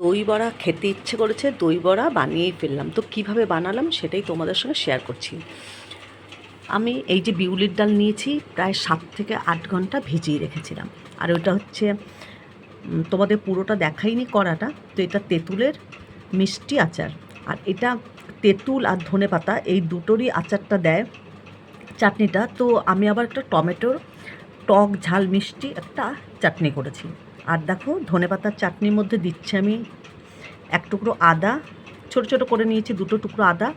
দই বড়া খেতে ইচ্ছে করেছে, দই বড়া বানিয়েই ফেললাম। তো কিভাবে বানালাম সেটাই তোমাদের সঙ্গে শেয়ার করছি। আমি এই যে বিউলির ডাল নিয়েছি, প্রায় 7 থেকে 8 ঘন্টা ভিজিয়ে রেখেছিলাম। আর ওটা হচ্ছে তোমাদের পুরোটা দেখাইনি করাটা। তো এটা তেঁতুলের মিষ্টি আচার। আর এটা তেঁতুল আর ধনেপাতা এই দুটোরই আচারটা দেয় চাটনিটা। তো আমি আবার একটা টমেটোর টক ঝাল মিষ্টি একটা চাটনি করেছি। আর দেখো ধনেপাতার চাটনির মধ্যে দিচ্ছি আমি এক টুকরো আদা, ছোটো ছোটো করে নিয়েছি 2 টুকরো আদা,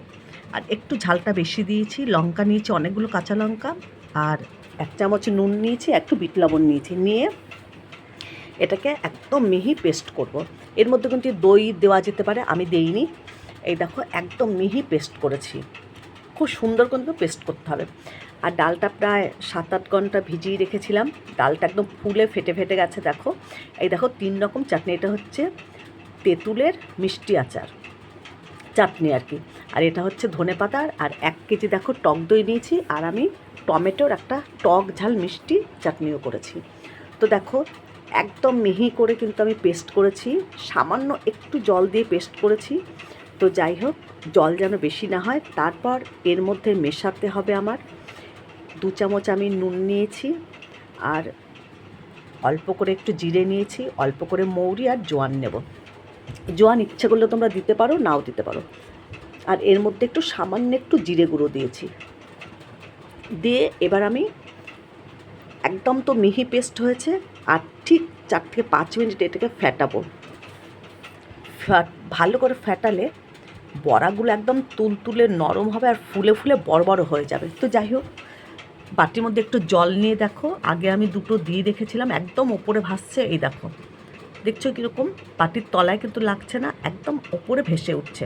আর একটু ঝালটা বেশি দিয়েছি। লঙ্কা নিয়েছি অনেকগুলো কাঁচা লঙ্কা, আর 1 চামচ নুন নিয়েছি, একটু বিট লবণ নিয়েছি। নিয়ে এটাকে একদম মিহি পেস্ট করব। এর মধ্যে কিন্তু দই দেওয়া যেতে পারে, আমি দেইনি। এই দেখো একদম মিহি পেস্ট করেছি, খুব সুন্দর কিন্তু পেস্ট করতে হবে। আর ডালটা প্রায় 7-8 ঘন্টা ভিজিয়ে রেখেছিলাম। ডালটা একদম ফুলে ফেটে ফেটে গেছে দেখো। এই দেখো 3 রকম চাটনি। এটা হচ্ছে তেঁতুলের মিষ্টি আচার চাটনি আর কি। আর এটা হচ্ছে ধনেপাতার। আর 1 কেজি দেখো টক দই নিয়েছি। আর আমি টমেটোর একটা টক ঝাল মিষ্টি চাটনিও করেছি। তো দেখো একদম মিহি করে কিন্তু আমি পেস্ট করেছি, সামান্য একটু জল দিয়ে পেস্ট করেছি। তো যাই হোক, জল যেন বেশি না হয়। তারপর এর মধ্যে মেশাতে হবে আমার 2 চামচ আমি নুন নিয়েছি, আর অল্প করে একটু জিরে নিয়েছি, অল্প করে মৌরি আর জোয়ান নেব। জোয়ান ইচ্ছে করলে তোমরা দিতে পারো, নাও দিতে পারো। আর এর মধ্যে একটু সামান্য একটু জিরে গুঁড়ো দিয়েছি। দিয়ে এবার আমি একদম তো মিহি পেস্ট হয়েছে, আর ঠিক 4 থেকে 5 মিনিট এটাকে ফ্যাটাবো। ভালো করে ফ্যাটালে বড়াগুলো একদম তুলতুলে নরম হবে, আর ফুলে ফুলে বড় বড় হয়ে যাবে। তো যাই হোক, বাটির মধ্যে একটু জল নিয়ে দেখো, আগে আমি 2টো দিয়ে রেখেছিলাম, একদম ওপরে ভাসছে। এই দেখো, দেখছো কীরকম? বাটির তলায় কিন্তু লাগছে না, একদম ওপরে ভেসে উঠছে।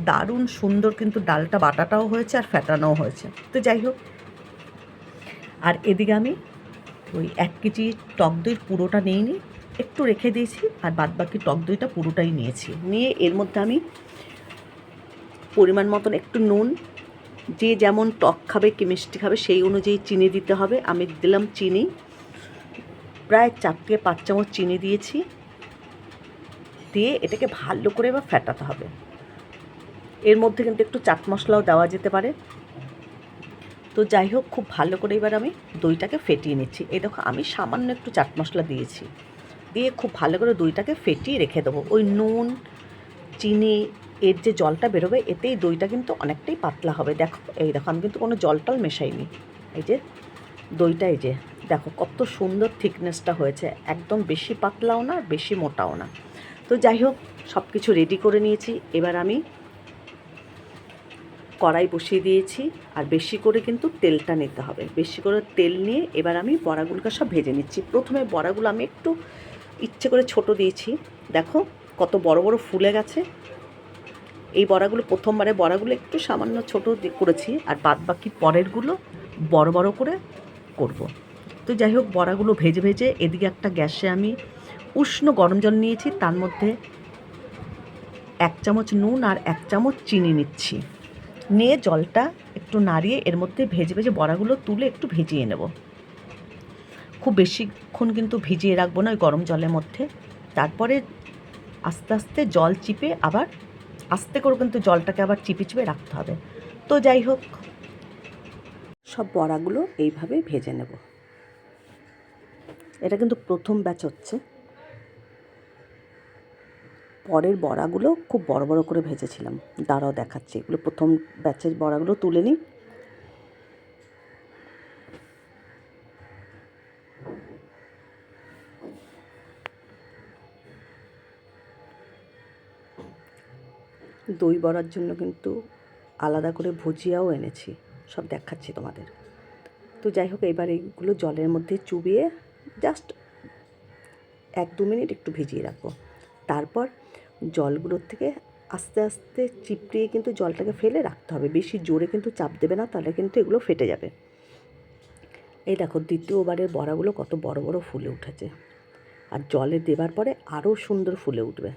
দারুণ সুন্দর কিন্তু ডালটা বাটাটাও হয়েছে আর ফ্যাটানোও হয়েছে। তো যাই হোক, আর এদিকে আমি ওই 1 কেজি টক দইয়ের পুরোটা নিইনি, একটু রেখে দিয়েছি। আর বাদবাকি টক দইটা পুরোটাই নিয়েছি। নিয়ে এর মধ্যে আমি পরিমাণ মতন একটু নুন, যে যেমন টক খাবে কি মিষ্টি খাবে সেই অনুযায়ী চিনি দিতে হবে। আমি দিলাম চিনি, প্রায় 4 থেকে 5 চামচ চিনি দিয়েছি। দিয়ে এটাকে ভালো করে এবার ফ্যাটাতে হবে। এর মধ্যে কিন্তু একটু চাট মশলাও দেওয়া যেতে পারে। তো যাই হোক, খুব ভালো করে এবার আমি দইটাকে ফেটিয়ে নিচ্ছি। এই দেখো আমি সামান্য একটু চাট মশলা দিয়েছি। দিয়ে খুব ভালো করে দইটাকে ফেটিয়ে রেখে দেবো। ওই নুন চিনি এর যে জলটা বেরোবে, এতেই দইটা কিন্তু অনেকটাই পাতলা হবে। দেখো, এই দেখো আমি কিন্তু কোনো জল টল মেশাইনি। এই যে দইটা, এই যে দেখো কত সুন্দর থিকনেসটা হয়েছে, একদম বেশি পাতলাও না বেশি মোটাও না। তো যাই হোক, সব কিছু রেডি করে নিয়েছি। এবার আমি কড়াই বসিয়ে দিয়েছি, আর বেশি করে কিন্তু তেলটা নিতে হবে। বেশি করে তেল নিয়ে এবার আমি বড়াগুলোকে সব ভেজে নিচ্ছি। প্রথমে বড়াগুলো আমি একটু ইচ্ছে করে ছোট দিয়েছি, দেখো কত বড় বড় ফুলে গেছে। এই বড়াগুলো প্রথমবারে বড়াগুলো একটু সামান্য ছোট করেছি, আর বাদ বাকি পরেরগুলো বড় বড় করে করব। তো যাই হোক, বড়াগুলো ভেজে ভেজে এদিকে একটা গ্যাসে আমি উষ্ণ গরম জল নিয়েছি, তার মধ্যে 1 চামচ নুন আর 1 চামচ চিনি নিচ্ছি। নিয়ে জলটা একটু নাড়িয়ে এর মধ্যে ভেজে ভেজে বড়াগুলো তুলে একটু ভিজিয়ে নেব। খুব বেশিক্ষণ কিন্তু ভিজিয়ে রাখবো না ওই গরম জলের মধ্যে। তারপরে আস্তে আস্তে জল চিপে, আবার আস্তে করে কিন্তু জলটাকে আবার চিপে চিপে রাখতে হবে। তো যাই হোক, সব বড়াগুলো এইভাবে ভেজে নেব। এটা কিন্তু প্রথম ব্যাচ হচ্ছে, পরের বড়াগুলো খুব বড় বড় করে ভেজেছিলাম। দাঁড়াও দেখাচ্ছি, এগুলো প্রথম ব্যাচের বড়াগুলো তুলে নিই। দই বড়ার জন্য কিন্তু আলাদা করে ভুজিয়াও এনেছি, সব দেখাচ্ছি তোমাদের। তো যাই হোক, এবার এইগুলো জলের মধ্যে চুবিয়ে জাস্ট 1-2 মিনিট একটু ভিজিয়ে রাখবো। তারপর জলগুলোর থেকে আস্তে আস্তে চিপড়িয়ে কিন্তু জলটাকে ফেলে রাখতে হবে। বেশি জোরে কিন্তু চাপ দেবে না, তাহলে কিন্তু এগুলো ফেটে যাবে। এই দেখো দ্বিতীয়বারের বড়াগুলো কত বড় বড় ফুলে উঠেছে, আর জলে দেবার পরে আরও সুন্দর ফুলে উঠবে।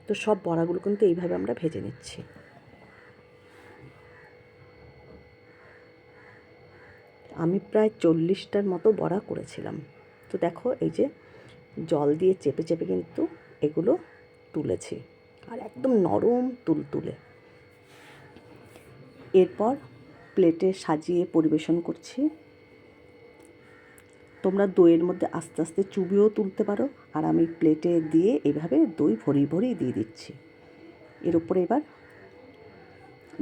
তো সব বড়াগুলো কিন্তু এইভাবে আমরা ভেজে নিচ্ছি। আমি প্রায় 40টার মতো বড়া করেছিলাম। তো দেখো, এই যে জল দিয়ে চেপে চেপে কিন্তু এগুলো তুলেছি, আর একদম নরম তুলতুলে। এরপর প্লেটে সাজিয়ে পরিবেশন করছি। তোমরা দইয়ের মধ্যে আস্তে আস্তে চুবিয়েও তুলতে পারো, আর আমি প্লেটে দিয়ে এভাবে দই ভরিয়ে ভরিয়ে দিয়ে দিচ্ছি। এর উপরে এবার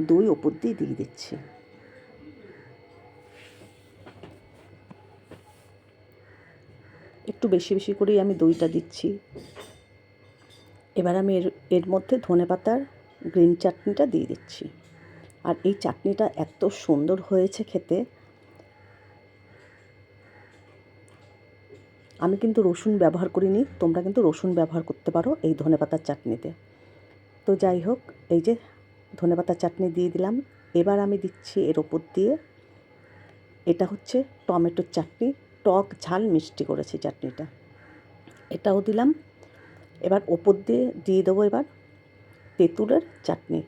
দই ওপর দিয়ে দিয়ে দিচ্ছি। একটু বেশি বেশি করেই আমি দইটা দিচ্ছি। এবার আমি এর মধ্যে ধনেপাতার গ্রিন চাটনিটা দিয়ে দিচ্ছি। আর এই চাটনিটা এত সুন্দর হয়েছে খেতে। আমি কিন্তু রসুন ব্যবহার করিনি, তোমরা কিন্তু রসুন ব্যবহার করতে পারো এই ধনেপাতার চাটনিতে। তো যাই হোক, এই যে ধনেপাতার চাটনি দিয়ে দিলাম। এবার আমি দিচ্ছি এর ওপর দিয়ে, এটা হচ্ছে টমেটোর চাটনি, টক ঝাল মিষ্টি করেছি চাটনিটা, এটাও দিলাম। এবার ওপর দিয়ে দিয়ে দেবো এবার তেঁতুলের চাটনি।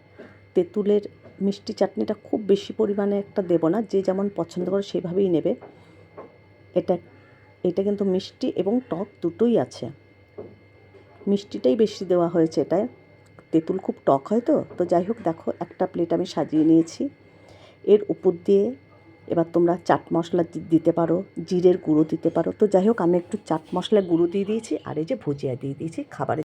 তেঁতুলের মিষ্টি চাটনিটা খুব বেশি পরিমাণে একটা দেবো না, যে যেমন পছন্দ করে সেভাবেই নেবে। এটা কিন্তু মিষ্টি এবং টক দুটোই আছে, মিষ্টিটাই বেশি দেওয়া হয়েছে এটায়, তেঁতুল খুব টক হয় তো যাই হোক, দেখো একটা প্লেট আমি সাজিয়ে নিয়েছি। এর উপর দিয়ে এবার তোমরা চাট মশলা দিতে পারো, জিরের গুঁড়ো দিতে পারো। তো যাই হোক, আমি একটু চাট মশলা গুঁড়ো দিয়ে দিয়েছি, আর এই যে ভুজিয়া দিয়ে দিয়েছি খাবারের